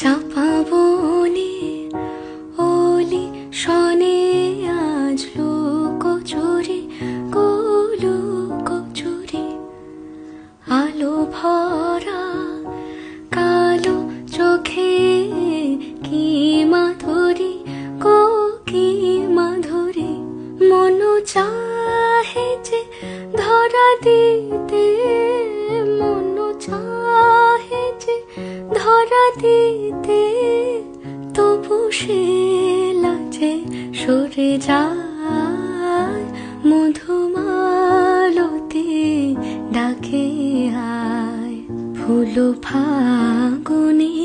চাপা বনে ওলি শনে আজ লুকোচুরি লুকোচুরি আলো ভরা কালো চোখে কি মাধুরী কি মাধুরী মন চাহে যে ধরা দিতে মন চাহে যে ধরা দিতে তবু সে লাজে সরে যায় মধুমালতি ডাকে আয় ফুল ফাগুনে